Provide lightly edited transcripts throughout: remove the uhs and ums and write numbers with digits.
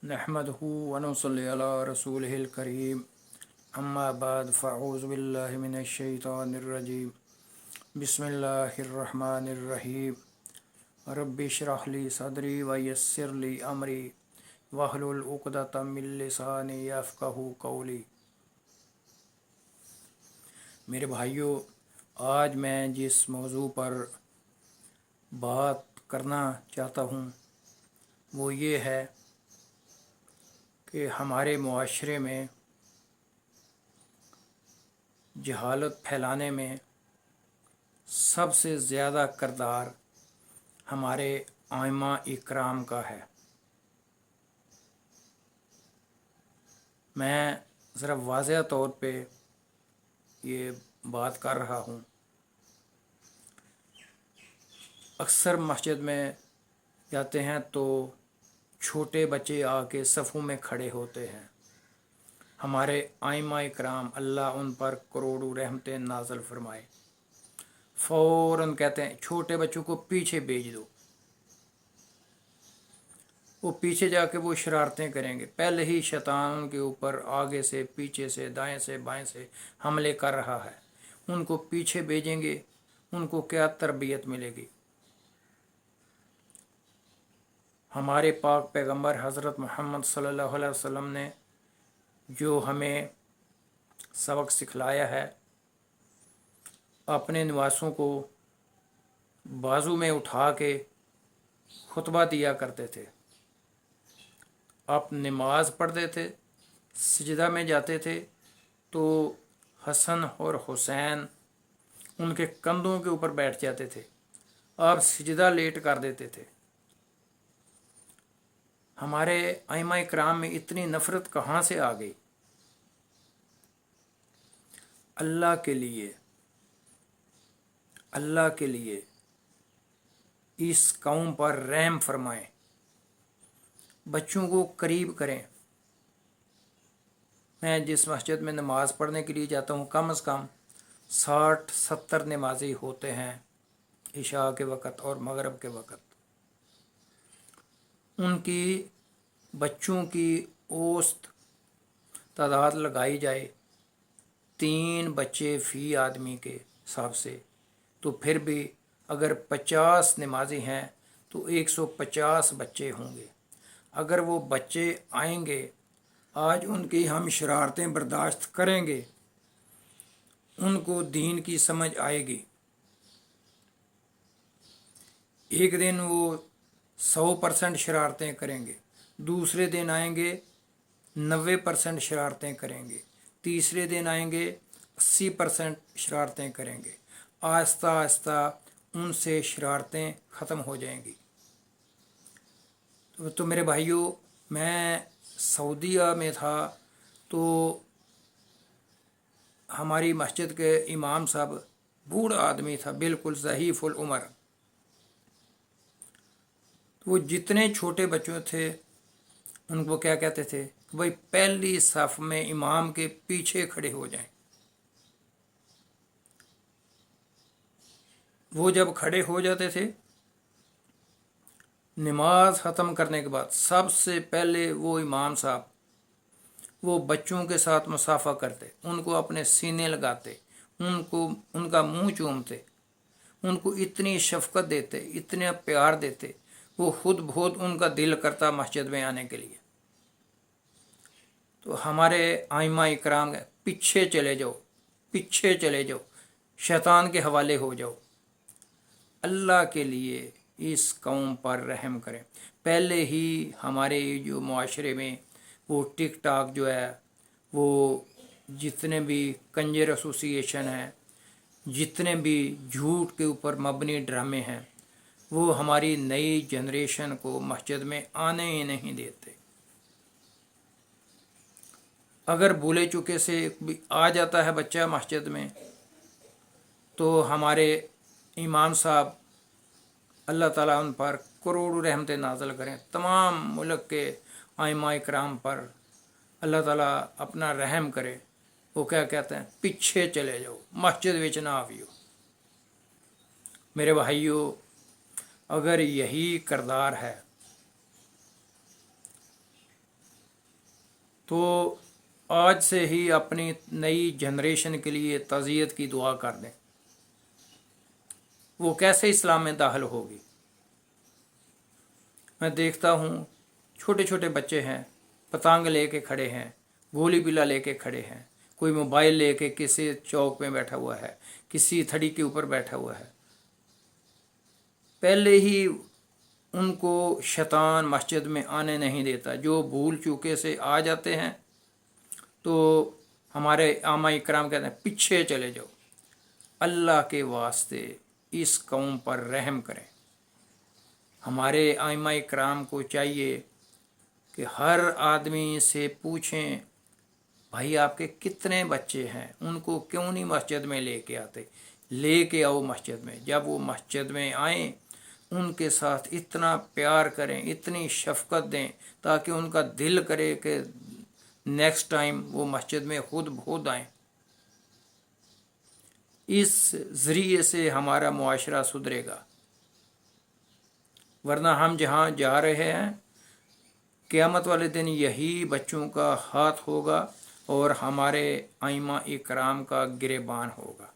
नहमदहू व नसल्ली अला रसूलिहिल करीम अम्मा बाद फ़अऊज़ु बिल्लाहि मिनश शैतानिर रजीम बिस्मिल्लाहिर रहमानिर रहीम रब्बि इश्रह ली सदरी व यस्सिर ली अमरी वहलुल उक़दतम मिन लिसानी यफ़क़हू क़ौली। मेरे भाइयों, आज मैं जिस मौजू पर बात करना चाहता हूँ वो ये है कि हमारे मुआशरे में जहालत फैलाने में सबसे ज़्यादा किरदार हमारे आइमा इकराम का है। मैं ज़रा वाज़ेह तौर पे ये बात कर रहा हूँ। अक्सर मस्जिद में जाते हैं तो छोटे बच्चे आके सफ़ों में खड़े होते हैं। हमारे आइमा इकराम अल्लाह उन पर करोड़ों रहमतें नाज़िल फरमाए, फ़ौरन कहते हैं छोटे बच्चों को पीछे भेज दो। वो पीछे जाके वो शरारतें करेंगे। पहले ही शैतान उनके ऊपर आगे से, पीछे से, दाएं से, बाएं से हमले कर रहा है। उनको पीछे भेजेंगे, उनको क्या तरबियत मिलेगी। हमारे पाक पैगंबर हज़रत मोहम्मद सल्लल्लाहु अलैहि वसल्लम ने जो हमें सबक सिखलाया है, अपने नवासों को बाजू में उठा के खुतबा दिया करते थे। आप नमाज पढ़ते थे, सजदा में जाते थे तो हसन और हुसैन उनके कंधों के ऊपर बैठ जाते थे। आप सजदा लेट कर देते थे। हमारे आइमा इकराम में इतनी नफ़रत कहाँ से आ गई। अल्लाह के लिए इस कौम पर रहम फरमाएं, बच्चों को करीब करें। मैं जिस मस्जिद में नमाज़ पढ़ने के लिए जाता हूँ, कम से कम 60-70 नमाजी होते हैं इशा के वक़्त और मगरिब के वक़्त। उनकी बच्चों की औसत तादाद लगाई जाए 3 बच्चे फ़ी आदमी के हिसाब से, तो फिर भी अगर 50 नमाजी हैं तो 150 बच्चे होंगे। अगर वो बच्चे आएंगे, आज उनकी हम शरारतें बर्दाश्त करेंगे, उनको दीन की समझ आएगी। एक दिन वो 100% शरारतें करेंगे, दूसरे दिन आएंगे 90% शरारतें करेंगे, तीसरे दिन आएंगे 80% शरारतें करेंगे। आहिस्ता आहिस्ता उनसे शरारतें ख़त्म हो जाएंगी। तो मेरे भाइयों, मैं सऊदीया में था तो हमारी मस्जिद के इमाम साहब बूढ़ा आदमी था, बिल्कुल ज़हीफ़ुल उम्र। तो वो जितने छोटे बच्चों थे उनको क्या कहते थे कि भाई पहली सफ़ में इमाम के पीछे खड़े हो जाएं। वो जब खड़े हो जाते थे, नमाज ख़त्म करने के बाद सबसे पहले वो इमाम साहब वो बच्चों के साथ मुसाफा करते, उनको अपने सीने लगाते, उनको उनका मुंह चूमते, उनको इतनी शफकत देते, इतने प्यार देते, वो खुद बहुत उनका दिल करता मस्जिद में आने के लिए। तो हमारे आइमा इकराम पीछे चले जाओ, पीछे चले जाओ, शैतान के हवाले हो जाओ। अल्लाह के लिए इस कौम पर रहम करें। पहले ही हमारे जो मुआशरे में वो टिक टाक जो है, वो जितने भी कंजर एसोसिएशन हैं, जितने भी झूठ के ऊपर मबनी ड्रामे हैं, वो हमारी नई जनरेशन को मस्जिद में आने ही नहीं देते। अगर भूले चुके से भी आ जाता है बच्चा मस्जिद में, तो हमारे इमाम साहब अल्लाह ताला उन पर करोड़ों रहमतें नाज़िल करें। तमाम मुल्क के आइमा इकराम पर अल्लाह ताला अपना रहम करे। वो क्या कहते हैं, पीछे चले जाओ, मस्जिद विच ना आवियो। मेरे भाइयों, अगर यही किरदार है تو آج سے ہی اپنی نئی جنریشن کے لیے تعزیت کی دعا کر دیں. وہ کیسے اسلام میں داخل ہوگی؟ میں دیکھتا ہوں چھوٹے چھوٹے بچے ہیں، پتنگ لے کے کھڑے ہیں، گولی بلا لے کے کھڑے ہیں، کوئی موبائل لے کے کسی چوک میں بیٹھا ہوا ہے، کسی تھڑی کے اوپر بیٹھا ہوا ہے. پہلے ہی ان کو شیطان مسجد میں آنے نہیں دیتا. جو بھول چوکے سے آ جاتے ہیں تو ہمارے آمہ اکرام کہتے ہیں پیچھے چلے جاؤ. اللہ کے واسطے اس قوم پر رحم کریں. ہمارے آئمہ اکرام کو چاہیے کہ ہر آدمی سے پوچھیں بھائی آپ کے کتنے بچے ہیں، ان کو کیوں نہیں مسجد میں لے کے آتے؟ لے کے آؤ مسجد میں. جب وہ مسجد میں آئیں ان کے ساتھ اتنا پیار کریں، اتنی شفقت دیں تاکہ ان کا دل کرے کہ نیکسٹ ٹائم وہ مسجد میں خود بخود آئیں. اس ذریعے سے ہمارا معاشرہ سدھرے گا. ورنہ ہم جہاں جا رہے ہیں قیامت والے دن یہی بچوں کا ہاتھ ہوگا اور ہمارے ائمہ اکرام کا گریبان ہوگا.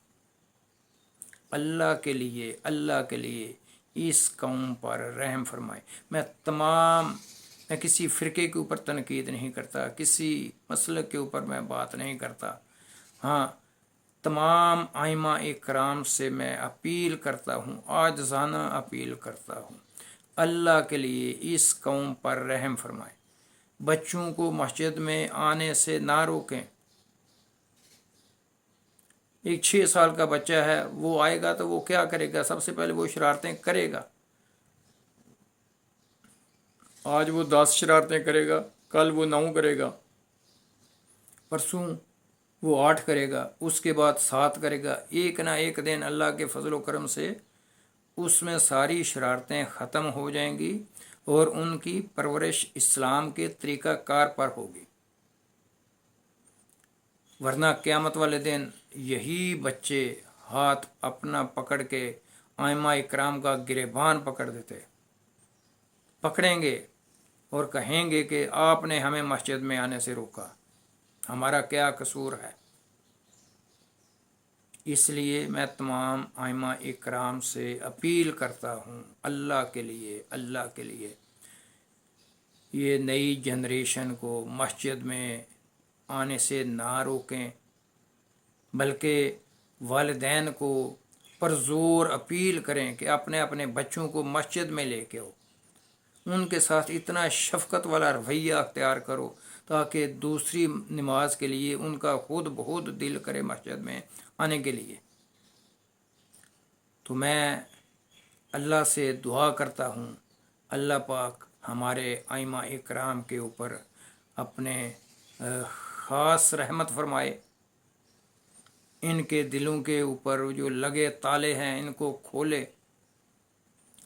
اللہ کے لیے اس قوم پر رحم فرمائے. میں کسی فرقے کے اوپر تنقید نہیں کرتا، کسی مسلک کے اوپر میں بات نہیں کرتا. ہاں، تمام ائمہ اکرام سے میں اپیل کرتا ہوں، عاجزانہ اپیل کرتا ہوں، اللہ کے لیے اس قوم پر رحم فرمائے. بچوں کو مسجد میں آنے سے نہ روکیں. ایک 6 سال کا بچہ ہے، وہ آئے گا تو وہ کیا کرے گا؟ سب سے پہلے وہ شرارتیں کرے گا. آج وہ 10 شرارتیں کرے گا، کل وہ 9 کرے گا، پرسوں وہ 8 کرے گا، اس کے بعد 7 کرے گا. ایک نہ ایک دن اللہ کے فضل و کرم سے اس میں ساری شرارتیں ختم ہو جائیں گی اور ان کی پرورش اسلام کے طریقہ کار پر ہوگی. ورنہ قیامت والے دن یہی بچے ہاتھ اپنا پکڑ کے ائمہ اکرام کا گریبان پکڑیں گے اور کہیں گے کہ آپ نے ہمیں مسجد میں آنے سے روکا، ہمارا کیا قصور ہے؟ اس لیے میں تمام ائمہ اکرام سے اپیل کرتا ہوں، اللہ کے لیے یہ نئی جنریشن کو مسجد میں آنے سے نہ روکیں، بلکہ والدین کو پرزور اپیل کریں کہ اپنے بچوں کو مسجد میں لے کے آؤ. ان کے ساتھ اتنا شفقت والا رویہ اختیار کرو تاکہ دوسری نماز کے لیے ان کا خود بخود دل کرے مسجد میں آنے کے لیے. تو میں اللہ سے دعا کرتا ہوں اللہ پاک ہمارے ائمہ اکرام کے اوپر اپنے خاص رحمت فرمائے. ان کے دلوں کے اوپر جو لگے تالے ہیں ان کو کھولے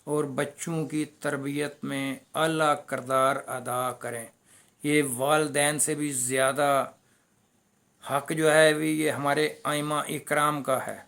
اور بچوں کی تربیت میں اعلیٰ کردار ادا کریں. یہ والدین سے بھی زیادہ حق جو ہے یہ ہمارے ائمہ اکرام کا ہے.